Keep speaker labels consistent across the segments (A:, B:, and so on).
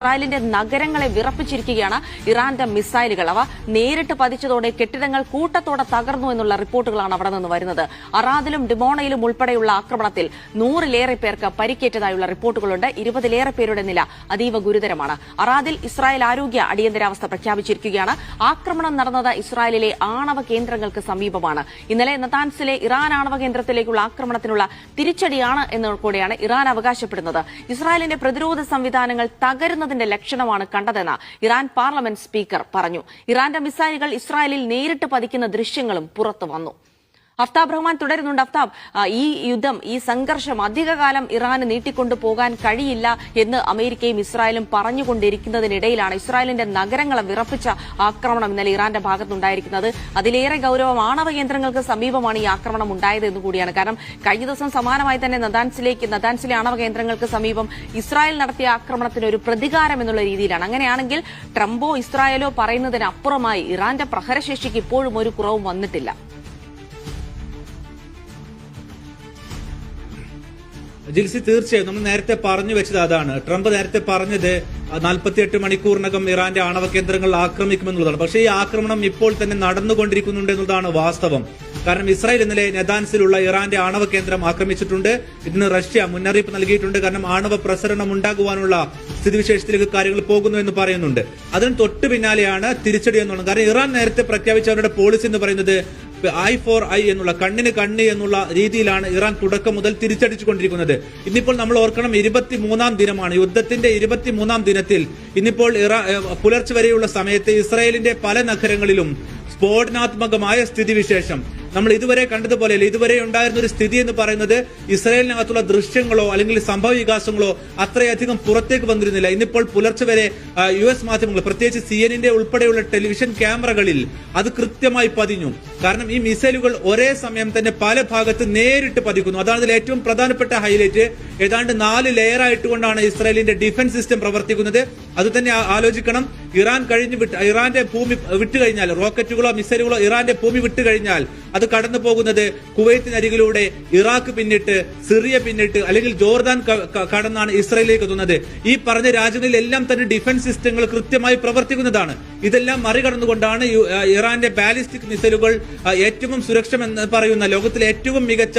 A: ഇസ്രായേലിന്റെ നഗരങ്ങളെ വിറപ്പിച്ചിരിക്കുകയാണ് ഇറാന്റെ മിസൈലുകൾ. അവ നേരിട്ട് പതിച്ചതോടെ കെട്ടിടങ്ങൾ കൂട്ടത്തോടെ തകർന്നു എന്നുള്ള റിപ്പോർട്ടുകളാണ് അവിടെ നിന്ന് വരുന്നത്. അറാദിലും ഡിമോണയിലും ഉൾപ്പെടെയുള്ള ആക്രമണത്തിൽ 100-ലേറെ പേർക്ക് പരിക്കേറ്റതായുള്ള റിപ്പോർട്ടുകളുണ്ട്. 20-ലേറെ പേരുടെ നില അതീവ ഗുരുതരമാണ്. അറാദിൽ ഇസ്രായേൽ ആരോഗ്യ അടിയന്തരാവസ്ഥ പ്രഖ്യാപിച്ചിരിക്കുകയാണ്. ആക്രമണം നടന്നത് ഇസ്രായേലിലെ ആണവ കേന്ദ്രങ്ങൾക്ക് സമീപമാണ്. ഇന്നലെ നതാൻസിലെ ഇറാൻ ആണവ കേന്ദ്രത്തിലേക്കുള്ള ആക്രമണത്തിനുള്ള തിരിച്ചടിയാണ് എന്ന് കൂടെയാണ് ഇറാൻ അവകാശപ്പെടുന്നത്. ഇസ്രായേലിന്റെ പ്രതിരോധ സംവിധാനങ്ങൾ തകരുന്നതിന്റെ ലക്ഷണമാണ് കണ്ടതെന്ന് ഇറാൻ പാർലമെന്റ് സ്പീക്കർ പറഞ്ഞു. ഇറാന്റെ മിസൈലുകൾ ഇസ്രായേലിൽ നേരിട്ട് പതിക്കുന്ന ദൃശ്യങ്ങളും പുറത്തു വന്നു. അഫ്താബ് റഹ്മാൻ തുടരുന്നുണ്ട്. അഫ്താബ്, ഈ യുദ്ധം, ഈ സംഘർഷം അധികകാലം ഇറാന് നീട്ടിക്കൊണ്ടു പോകാൻ കഴിയില്ല എന്ന് അമേരിക്കയും ഇസ്രായേലും പറഞ്ഞുകൊണ്ടിരിക്കുന്നതിനിടയിലാണ് ഇസ്രായേലിന്റെ നഗരങ്ങളെ വിറപ്പിച്ച ആക്രമണം ഇന്നലെ ഇറാന്റെ ഭാഗത്തുണ്ടായിരിക്കുന്നത്. അതിലേറെ ഗൌരവം ആണവ കേന്ദ്രങ്ങൾക്ക് സമീപമാണ് ഈ ആക്രമണം ഉണ്ടായത് എന്ന് കൂടിയാണ്. കാരണം കഴിഞ്ഞ ദിവസം സമാനമായി തന്നെ നതാൻസിലെ ആണവ കേന്ദ്രങ്ങൾക്ക് സമീപം ഇസ്രായേൽ നടത്തിയ ആക്രമണത്തിന് ഒരു പ്രതികാരം എന്നുള്ള രീതിയിലാണ്. അങ്ങനെയാണെങ്കിൽ ട്രംപോ ഇസ്രായേലോ പറയുന്നതിനപ്പുറമായി ഇറാന്റെ പ്രഹരശേഷിക്ക് ഇപ്പോഴും ഒരു കുറവും വന്നിട്ടില്ല.
B: ജിൽസി, തീർച്ചയായും നമ്മൾ നേരത്തെ പറഞ്ഞു വെച്ചത് അതാണ്. ട്രംപ് നേരത്തെ പറഞ്ഞത് 48 മണിക്കൂറിനകം ഇറാന്റെ ആണവ കേന്ദ്രങ്ങൾ ആക്രമിക്കുമെന്നുള്ളതാണ്. പക്ഷേ ഈ ആക്രമണം ഇപ്പോൾ തന്നെ നടന്നുകൊണ്ടിരിക്കുന്നുണ്ട് എന്നുള്ളതാണ് വാസ്തവം. കാരണം ഇസ്രായേൽ ഇന്നലെ നെതാൻസിലുള്ള ഇറാന്റെ ആണവ കേന്ദ്രം ആക്രമിച്ചിട്ടുണ്ട്. ഇതിന് റഷ്യ മുന്നറിയിപ്പ് നൽകിയിട്ടുണ്ട്. കാരണം ആണവ പ്രസരണം ഉണ്ടാകുവാനുള്ള സ്ഥിതിവിശേഷത്തിലേക്ക് കാര്യങ്ങൾ പോകുന്നു എന്ന് പറയുന്നുണ്ട്. അതിന് തൊട്ടു പിന്നാലെയാണ് തിരിച്ചടി എന്നുള്ളത്. കാരണം ഇറാൻ നേരത്തെ പ്രഖ്യാപിച്ച അവരുടെ പോളിസി എന്ന് പറയുന്നത് ഐ ഫോർ ഐ എന്നുള്ള കണ്ണിന് കണ്ണ് എന്നുള്ള രീതിയിലാണ് ഇറാൻ തുടക്കം മുതൽ തിരിച്ചടിച്ചുകൊണ്ടിരിക്കുന്നത്. ഇന്നിപ്പോൾ നമ്മൾ ഓർക്കണം, 23-ാം ദിനമാണ്. യുദ്ധത്തിന്റെ 23-ാം ദിനത്തിൽ ഇന്നിപ്പോൾ പുലർച്ചെ വരെയുള്ള സമയത്ത് ഇസ്രായേലിന്റെ പല നഗരങ്ങളിലും സ്ഫോടനാത്മകമായ സ്ഥിതിവിശേഷം നമ്മൾ ഇതുവരെ കണ്ടതുപോലെ ഇതുവരെ ഉണ്ടായിരുന്ന ഒരു സ്ഥിതി എന്ന് പറയുന്നത് ഇസ്രായേലിനകത്തുള്ള ദൃശ്യങ്ങളോ അല്ലെങ്കിൽ സംഭവ വികാസങ്ങളോ അത്രയധികം പുറത്തേക്ക് വന്നിരുന്നില്ല. ഇന്നിപ്പോൾ പുലർച്ചെ വരെ US മാധ്യമങ്ങൾ, പ്രത്യേകിച്ച് CNN ഉൾപ്പെടെയുള്ള ടെലിവിഷൻ ക്യാമറകളിൽ അത് കൃത്യമായി പതിഞ്ഞു. കാരണം ഈ മിസൈലുകൾ ഒരേ സമയം തന്നെ പല ഭാഗത്ത് നേരിട്ട് പതിക്കുന്നു. അതാണ് ഇതിൽ ഏറ്റവും പ്രധാനപ്പെട്ട ഹൈലൈറ്റ്. ഏതാണ്ട് 4 ലെയർ ആയിട്ടുകൊണ്ടാണ് ഇസ്രായേലിന്റെ ഡിഫൻസ് സിസ്റ്റം പ്രവർത്തിക്കുന്നത്. അത് തന്നെ ആലോചിക്കണം. ഇറാന്റെ ഭൂമി വിട്ടുകഴിഞ്ഞാൽ, റോക്കറ്റുകളോ മിസൈലുകളോ ഇറാന്റെ ഭൂമി വിട്ടുകഴിഞ്ഞാൽ അത് കടന്നു പോകുന്നത് കുവൈത്തിനരികിലൂടെ ഇറാഖ് പിന്നിട്ട്, സിറിയ പിന്നിട്ട്, അല്ലെങ്കിൽ ജോർദാൻ കടന്നാണ് ഇസ്രായേലിലേക്ക് എത്തുന്നത്. ഈ പറഞ്ഞ രാജ്യങ്ങളിലെല്ലാം തന്നെ ഡിഫൻസ് സിസ്റ്റങ്ങൾ കൃത്യമായി പ്രവർത്തിക്കുന്നതാണ്. ഇതെല്ലാം മറികടന്നുകൊണ്ടാണ് ഇറാന്റെ ബാലിസ്റ്റിക് മിസൈലുകൾ ഏറ്റവും സുരക്ഷമെന്ന് പറയുന്ന ലോകത്തിലെ ഏറ്റവും മികച്ച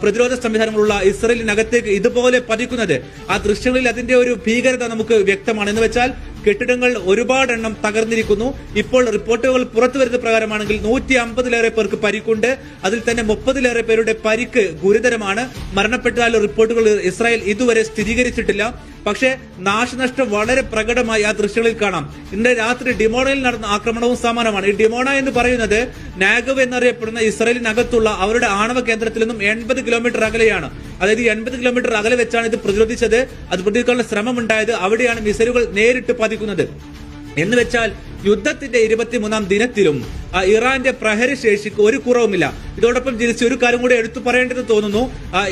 B: പ്രതിരോധ സംവിധാനങ്ങളുള്ള ഇസ്രായേലിനകത്തേക്ക് ഇതുപോലെ പതിക്കുന്നത്. ആ ദൃശ്യങ്ങളിൽ അതിന്റെ ഒരു ഭീകരത നമുക്ക് വ്യക്തമാണ്. എന്ന് വെച്ചാൽ കെട്ടിടങ്ങൾ ഒരുപാടെണ്ണം തകർന്നിരിക്കുന്നു. ഇപ്പോൾ റിപ്പോർട്ടുകൾ പുറത്തുവരുന്ന പ്രകാരമാണെങ്കിൽ 150-ലേറെ പേർക്ക് പരിക്കുണ്ട്. അതിൽ തന്നെ 30-ലേറെ പേരുടെ പരിക്ക് ഗുരുതരമാണ്. മരണപ്പെട്ടതായുള്ള റിപ്പോർട്ടുകൾ ഇസ്രായേൽ ഇതുവരെ സ്ഥിരീകരിച്ചിട്ടില്ല. പക്ഷേ നാശനഷ്ടം വളരെ പ്രകടമായി ആ ദൃശ്യങ്ങളിൽ കാണാം. ഇന്നലെ രാത്രി ഡിമോണയിൽ നടന്ന ആക്രമണവും സമാനമാണ്. ഈ ഡിമോണ എന്ന് പറയുന്നത് നാഗവ് എന്നറിയപ്പെടുന്ന ഇസ്രായേലിനകത്തുള്ള അവരുടെ ആണവ കേന്ദ്രത്തിൽ നിന്നും 80 കിലോമീറ്റർ അകലെയാണ്. അതായത് 80 കിലോമീറ്റർ അകലെ വെച്ചാണ് ഇത് പ്രതിരോധിച്ചത്. അത് പ്രതിരോധിക്കാനുള്ള ശ്രമമുണ്ടായത്. അവിടെയാണ് മിസൈലുകൾ നേരിട്ട് പതിക്കുന്നത്. എന്ന് വെച്ചാൽ യുദ്ധത്തിന്റെ 23-ാം ദിനത്തിലും ഇറാന്റെ പ്രഹരശേഷിക്ക് ഒരു കുറവുമില്ല. ഇതോടൊപ്പം ജിൽസി, ഒരു കാര്യം കൂടി എടുത്തു പറയേണ്ടത് തോന്നുന്നു.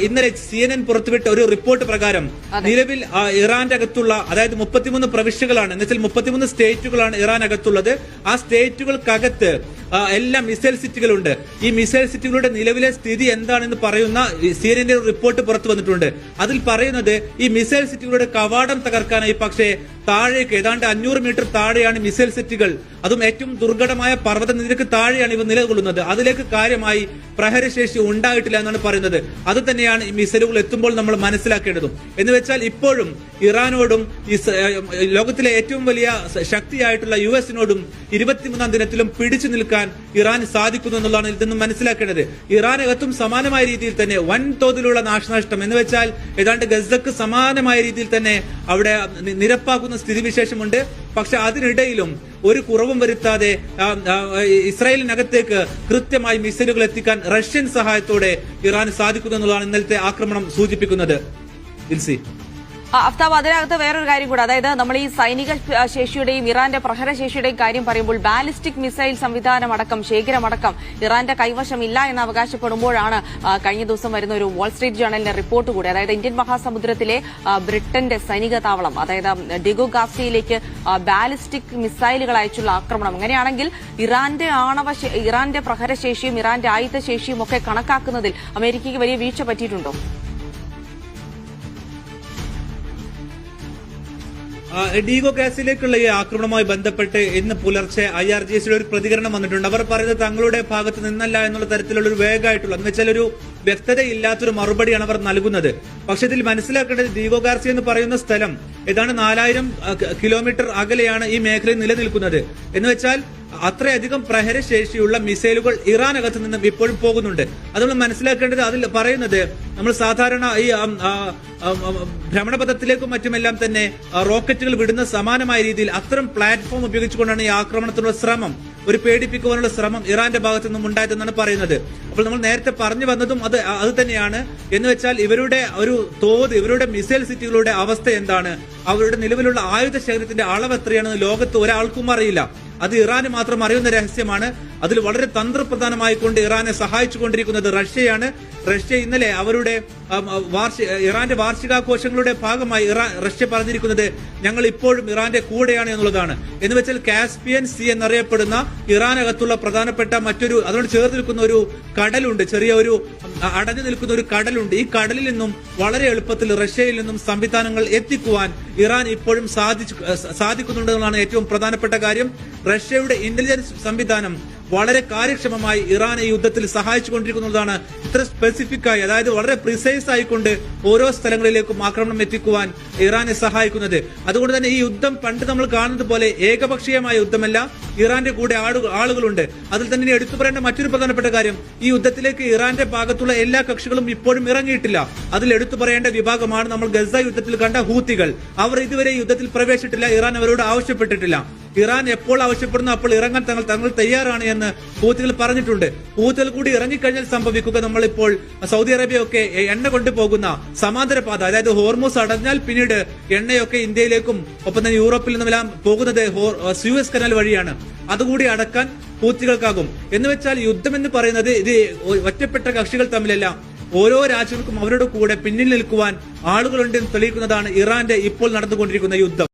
B: ഇന്നലെ CNN പുറത്തുവിട്ട ഒരു റിപ്പോർട്ട് പ്രകാരം നിലവിൽ ഇറാന്റെ അകത്തുള്ള, അതായത് 33 പ്രവിശ്യകളാണ്, എന്നുവെച്ചാൽ 33 സ്റ്റേറ്റുകളാണ് ഇറാൻ അകത്തുള്ളത്. ആ സ്റ്റേറ്റുകൾക്കകത്ത് എല്ലാ മിസൈൽ സിറ്റികളുണ്ട്. ഈ മിസൈൽ സിറ്റികളുടെ നിലവിലെ സ്ഥിതി എന്താണെന്ന് പറയുന്ന CNN റിപ്പോർട്ട് പുറത്തു വന്നിട്ടുണ്ട്. അതിൽ പറയുന്നത് ഈ മിസൈൽ സിറ്റികളുടെ കവാടം തകർക്കാനായി പക്ഷേ താഴേക്ക് ഏതാണ്ട് 500 മീറ്റർ താഴെയാണ് മിസൈൽ സിറ്റികൾ. അതും ഏറ്റവും ദുർഘടമായ പർവ്വത നിരക്ക് താഴെയാണ് ഇവ നിലകൊള്ളുന്നത്. അതിലേക്ക് കാര്യമായി പ്രഹരശേഷി ഉണ്ടായിട്ടില്ല എന്നാണ് പറയുന്നത്. അത് തന്നെയാണ് ഈ മിസൈലുകൾ എത്തുമ്പോൾ നമ്മൾ മനസ്സിലാക്കേണ്ടതും. എന്ന് വെച്ചാൽ ഇപ്പോഴും ഇറാനോടും ലോകത്തിലെ ഏറ്റവും വലിയ ശക്തിയായിട്ടുള്ള US-നോടും 23-ാം ദിനത്തിലും പിടിച്ചു നിൽക്കാൻ ഇറാൻ സാധിക്കുന്നു എന്നുള്ളതാണ് ഇതിൽ നിന്ന് മനസ്സിലാക്കേണ്ടത്. ഇറാനകത്തും സമാനമായ രീതിയിൽ തന്നെ വൻതോതിലുള്ള നാശനഷ്ടം, എന്ന് വെച്ചാൽ ഏതാണ്ട് ഗസക്ക് സമാനമായ രീതിയിൽ തന്നെ അവിടെ നിരപ്പാക്കുന്ന സ്ഥിതിവിശേഷമുണ്ട്. പക്ഷെ അതിനിടയിലും ഒരു കുറവും വരുത്താതെ ഇസ്രായേലിനകത്തേക്ക് കൃത്യമായി മിസൈലുകൾ എത്തിക്കാൻ റഷ്യൻ സഹായത്തോടെ ഇറാന് സാധിക്കുന്നു എന്നുള്ളതാണ് ഇന്നലത്തെ ആക്രമണം സൂചിപ്പിക്കുന്നത്. ജിൽസി,
A: അഫ്താബ്, അതിനകത്ത് വേറൊരു കാര്യം കൂടെ, അതായത് നമ്മൾ ഈ സൈനിക ശേഷിയുടെയും ഇറാന്റെ പ്രഹരശേഷിയുടെയും കാര്യം പറയുമ്പോൾ ബാലിസ്റ്റിക് മിസൈൽ സംവിധാനമടക്കം, ശേഖരമടക്കം ഇറാന്റെ കൈവശമില്ല എന്ന് അവകാശപ്പെടുമ്പോഴാണ് കഴിഞ്ഞ ദിവസം വരുന്ന ഒരു വാൾ സ്ട്രീറ്റ് ജേണലിന്റെ റിപ്പോർട്ട് കൂടി, അതായത് ഇന്ത്യൻ മഹാസമുദ്രത്തിലെ ബ്രിട്ടന്റെ സൈനിക താവളം, അതായത് ഡിഗോ ഗാസിയയിലേക്ക് ബാലിസ്റ്റിക് മിസൈലുകൾ അയച്ചുള്ള ആക്രമണം. അങ്ങനെയാണെങ്കിൽ ഇറാന്റെ പ്രഹരശേഷിയും ഇറാന്റെ ആയുധശേഷിയും ഒക്കെ കണക്കാക്കുന്നതിൽ അമേരിക്കയ്ക്ക് വലിയ വീഴ്ച പറ്റിയിട്ടുണ്ടോ?
B: ഡീഗോ ഗ്യാസിലേക്കുള്ള ഈ ആക്രമണവുമായി ബന്ധപ്പെട്ട് ഇന്ന് പുലർച്ചെ IRGCയുടെ ഒരു പ്രതികരണം വന്നിട്ടുണ്ട്. അവർ പറയുന്നത് തങ്ങളുടെ ഭാഗത്ത് നിന്നല്ല എന്നുള്ള തരത്തിലുള്ള ഒരു വേഗമായിട്ടുള്ള എന്ന് വെച്ചാൽ ഒരു വ്യക്തതയില്ലാത്തൊരു മറുപടിയാണ് അവർ നൽകുന്നത്. പക്ഷെ ഇതിൽ മനസ്സിലാക്കേണ്ടത് ഡീഗോ ഗാർസിയ എന്ന് പറയുന്ന സ്ഥലം ഏതാണ്ട് 4000 കിലോമീറ്റർ അകലെയാണ് ഈ മേഖലയിൽ നിലനിൽക്കുന്നത്. എന്ന് വെച്ചാൽ അത്രയധികം പ്രഹരശേഷിയുള്ള മിസൈലുകൾ ഇറാനകത്ത് നിന്നും ഇപ്പോഴും പോകുന്നുണ്ട്. അത് നമ്മൾ മനസ്സിലാക്കേണ്ടത് അതിൽ പറയുന്നത് നമ്മൾ സാധാരണ ഈ ഭ്രമണപഥത്തിലേക്കും മറ്റുമെല്ലാം തന്നെ റോക്കറ്റുകൾ വിടുന്ന സമാനമായ രീതിയിൽ അത്തരം പ്ലാറ്റ്ഫോം ഉപയോഗിച്ചുകൊണ്ടാണ് ഈ ആക്രമണത്തിനുള്ള ശ്രമം, ഒരു പേടിപ്പിക്കുവാനുള്ള ശ്രമം ഇറാന്റെ ഭാഗത്തു നിന്നും ഉണ്ടായതെന്നാണ് പറയുന്നത്. അപ്പോൾ നമ്മൾ നേരത്തെ പറഞ്ഞു വന്നതും അത് തന്നെയാണ്. എന്ന് വെച്ചാൽ ഇവരുടെ ഒരു തോത്, ഇവരുടെ മിസൈൽ സിറ്റികളുടെ അവസ്ഥ എന്താണ്, അവരുടെ നിലവിലുള്ള ആയുധ ശേഖരത്തിന്റെ അളവ് എത്രയാണെന്ന് ലോകത്ത് ഒരാൾക്കും അറിയില്ല. അത് ഇറാന് മാത്രം അറിയുന്ന രഹസ്യമാണ്. അതിൽ വളരെ തന്ത്രപ്രധാനമായിക്കൊണ്ട് ഇറാനെ സഹായിച്ചുകൊണ്ടിരിക്കുന്നത് റഷ്യയാണ്. റഷ്യ ഇന്നലെ അവരുടെ ഇറാന്റെ വാർഷികാഘോഷങ്ങളുടെ ഭാഗമായി റഷ്യ പറഞ്ഞിരിക്കുന്നത് ഞങ്ങൾ ഇപ്പോഴും ഇറാന്റെ കൂടെയാണ് എന്നുള്ളതാണ്. എന്ന് വെച്ചാൽ കാസ്പിയൻ സീ എന്നറിയപ്പെടുന്ന ഇറാനകത്തുള്ള പ്രധാനപ്പെട്ട മറ്റൊരു അതിനോട് ചേർന്ന് നിൽക്കുന്ന ഒരു കടലുണ്ട്, ചെറിയ ഒരു അടഞ്ഞു നിൽക്കുന്ന ഒരു കടലുണ്ട്. ഈ കടലിൽ നിന്നും വളരെ എളുപ്പത്തിൽ റഷ്യയിൽ നിന്നും സംവിധാനങ്ങൾ എത്തിക്കുവാൻ ഇറാൻ ഇപ്പോഴും സാധിക്കുന്നുണ്ടെന്നാണ് ഏറ്റവും പ്രധാനപ്പെട്ട കാര്യം. റഷ്യയുടെ ഇന്റലിജൻസ് സംവിധാനം വളരെ കാര്യക്ഷമമായി ഇറാനെ ഈ യുദ്ധത്തിൽ സഹായിച്ചുകൊണ്ടിരിക്കുന്നതാണ്. ഇത്ര സ്പെസിഫിക് ആയി, അതായത് വളരെ പ്രിസൈസ് ആയിക്കൊണ്ട് ഓരോ സ്ഥലങ്ങളിലേക്കും ആക്രമണം എത്തിക്കുവാൻ ഇറാനെ സഹായിക്കുന്നത്. അതുകൊണ്ട് തന്നെ ഈ യുദ്ധം പണ്ട് നമ്മൾ കാണുന്നത് പോലെ ഏകപക്ഷീയമായ യുദ്ധമല്ല. ഇറാന്റെ കൂടെ ആളുകളുണ്ട്. അതിൽ തന്നെ എടുത്തു പറയേണ്ട മറ്റൊരു പ്രധാനപ്പെട്ട കാര്യം, ഈ യുദ്ധത്തിലേക്ക് ഇറാന്റെ ഭാഗത്തുള്ള എല്ലാ കക്ഷികളും ഇപ്പോഴും ഇറങ്ങിയിട്ടില്ല. അതിൽ എടുത്തു പറയേണ്ട വിഭാഗമാണ് നമ്മൾ ഗസ യുദ്ധത്തിൽ കണ്ട ഹൂത്തികൾ. അവർ ഇതുവരെ യുദ്ധത്തിൽ പ്രവേശിച്ചിട്ടില്ല. ഇറാൻ അവരോട് ആവശ്യപ്പെട്ടിട്ടില്ല. ഇറാൻ എപ്പോൾ ആവശ്യപ്പെടുന്നു അപ്പോൾ ഇറങ്ങാൻ തങ്ങൾ തയ്യാറാണ് എന്ന് ഹൂത്തികൾ പറഞ്ഞിട്ടുണ്ട്. ഹൂത്തികൾ കൂടി ഇറങ്ങിക്കഴിഞ്ഞാൽ സംഭവിക്കുക നമ്മളിപ്പോൾ സൗദി അറേബ്യ ഒക്കെ എണ്ണ കൊണ്ടുപോകുന്ന സമാന്തര പാത, അതായത് ഹോർമൂസ് അടഞ്ഞാൽ പിന്നീട് എണ്ണയൊക്കെ ഇന്ത്യയിലേക്കും ഒപ്പം തന്നെ യൂറോപ്പിൽ നിന്നുമെല്ലാം പോകുന്നത് സ്യൂയസ് കനാൽ വഴിയാണ്. അതുകൂടി അടക്കാൻ ഹൂത്തികൾക്കാകും. എന്ന് വെച്ചാൽ യുദ്ധം എന്ന് പറയുന്നത് ഇത് ഒറ്റപ്പെട്ട കക്ഷികൾ തമ്മിലല്ല, ഓരോ രാജ്യങ്ങൾക്കും അവരുടെ കൂടെ പിന്നിൽ നിൽക്കുവാൻ ആളുകളുണ്ടെന്ന് തെളിയിക്കുന്നതാണ് ഇറാന്റെ ഇപ്പോൾ നടന്നുകൊണ്ടിരിക്കുന്ന യുദ്ധം.